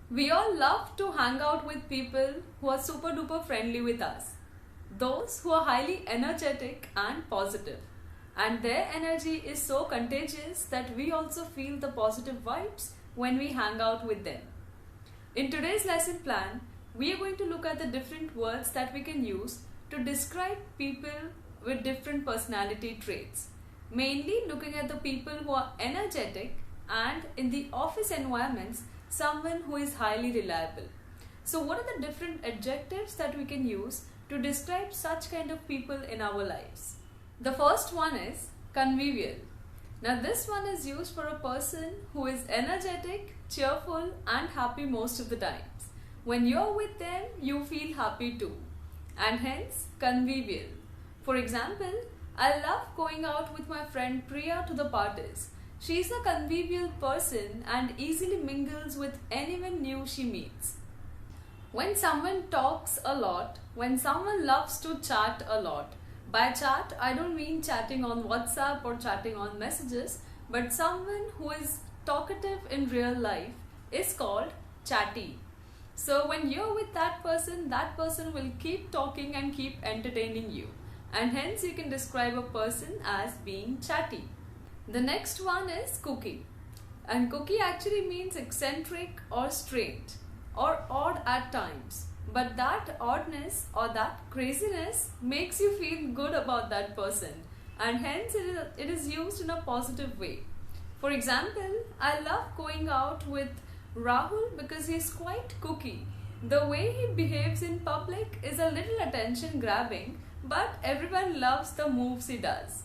We all love to hang out with people who are super duper friendly with us. Those who are highly energetic and positive. And their energy is so contagious that we also feel the positive vibes when we hang out with them. In today's lesson plan, we are going to look at the different words that we can use to describe people with different personality traits. Mainly looking at the people who are energetic and in the office environments, someone who is highly reliable. So what are the different adjectives that we can use to describe such kind of people in our lives? The first one is convivial. Now this one is used for a person who is energetic, cheerful and happy most of the times. When you're with them, you feel happy too, and hence convivial. For example, I love going out with my friend Priya to the parties. She's a convivial person and easily mingles with anyone new she meets. When someone talks a lot, when someone loves to chat a lot, by chat I don't mean chatting on WhatsApp or chatting on messages, but someone who is talkative in real life is called chatty. So when you're with that person will keep talking and keep entertaining you, and hence you can describe a person as being chatty. The next one is kooky, and kooky actually means eccentric or strange or odd at times, but that oddness or that craziness makes you feel good about that person, and hence it is used in a positive way. For example, I love going out with Rahul because he is quite kooky. The way he behaves in public is a little attention grabbing, but everyone loves the moves he does.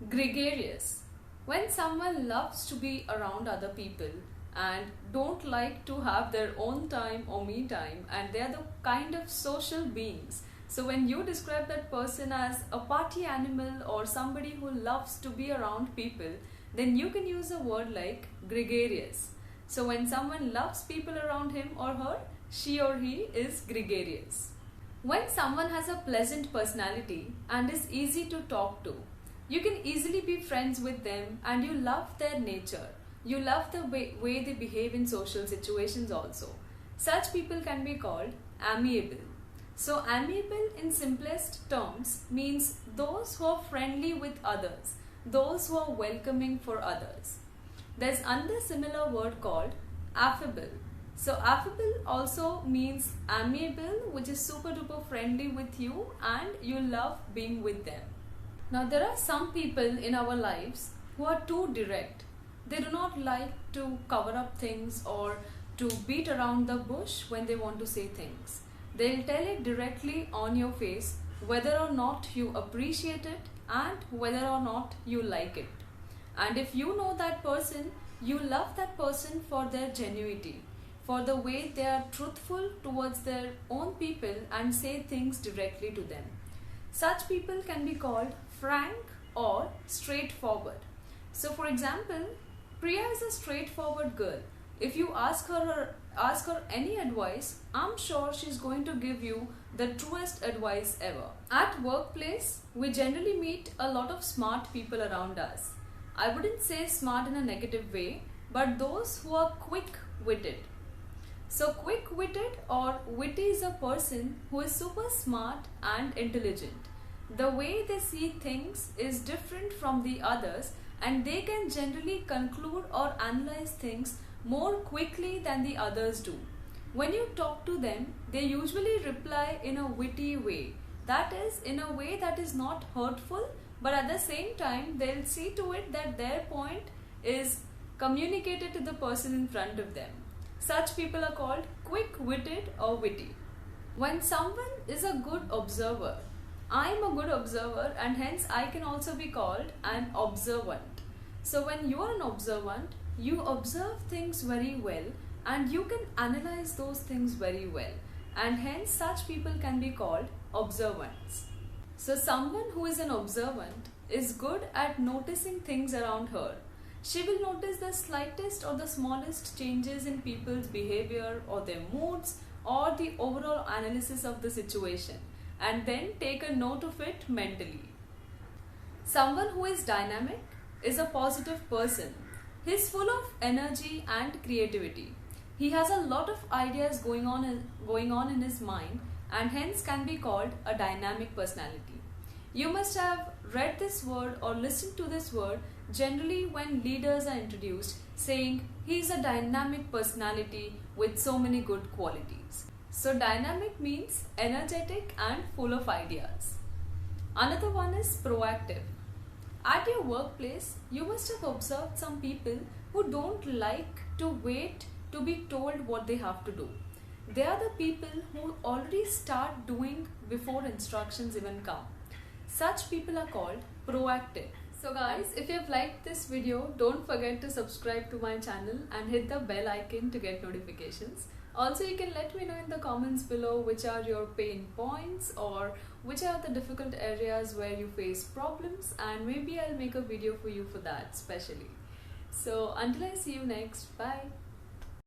Gregarious. When someone loves to be around other people and don't like to have their own time or me time, and they are the kind of social beings. So when you describe that person as a party animal or somebody who loves to be around people, then you can use a word like gregarious. So when someone loves people around him or her, she or he is gregarious. When someone has a pleasant personality and is easy to talk to, you can easily be friends with them and you love their nature. You love the way they behave in social situations also. Such people can be called amiable. So amiable in simplest terms means those who are friendly with others, those who are welcoming for others. There's another similar word called affable. So affable also means amiable, which is super duper friendly with you and you love being with them. Now there are some people in our lives who are too direct. They do not like to cover up things or to beat around the bush when they want to say things. They'll tell it directly on your face whether or not you appreciate it and whether or not you like it. And if you know that person, you love that person for their genuinity, for the way they are truthful towards their own people and say things directly to them. Such people can be called frank or straightforward. So for example, Priya is a straightforward girl. If you ask her any advice, I'm sure she's going to give you the truest advice ever. At workplace, we generally meet a lot of smart people around us. I wouldn't say smart in a negative way, but those who are quick-witted. So quick-witted or witty is a person who is super smart and intelligent. The way they see things is different from the others and they can generally conclude or analyze things more quickly than the others do. When you talk to them, they usually reply in a witty way. That is, in a way that is not hurtful, but at the same time, they'll see to it that their point is communicated to the person in front of them. Such people are called quick-witted or witty. When someone is a good observer, I'm a good observer and hence I can also be called an observant. So when you are an observant, you observe things very well and you can analyze those things very well, and hence such people can be called observants. So someone who is an observant is good at noticing things around her. She will notice the slightest or the smallest changes in people's behavior or their moods or the overall analysis of the situation and then take a note of it mentally. Someone who is dynamic is a positive person. He is full of energy and creativity. He has a lot of ideas going on in his mind and hence can be called a dynamic personality. You must have read this word or listened to this word generally when leaders are introduced, saying he is a dynamic personality with so many good qualities. So dynamic means energetic and full of ideas. Another one is proactive. At your workplace, you must have observed some people who don't like to wait to be told what they have to do. They are the people who already start doing before instructions even come. Such people are called proactive. So guys, if you have liked this video, don't forget to subscribe to my channel and hit the bell icon to get notifications. Also, you can let me know in the comments below which are your pain points or which are the difficult areas where you face problems, and maybe I'll make a video for you for that specially. So until I see you next, bye.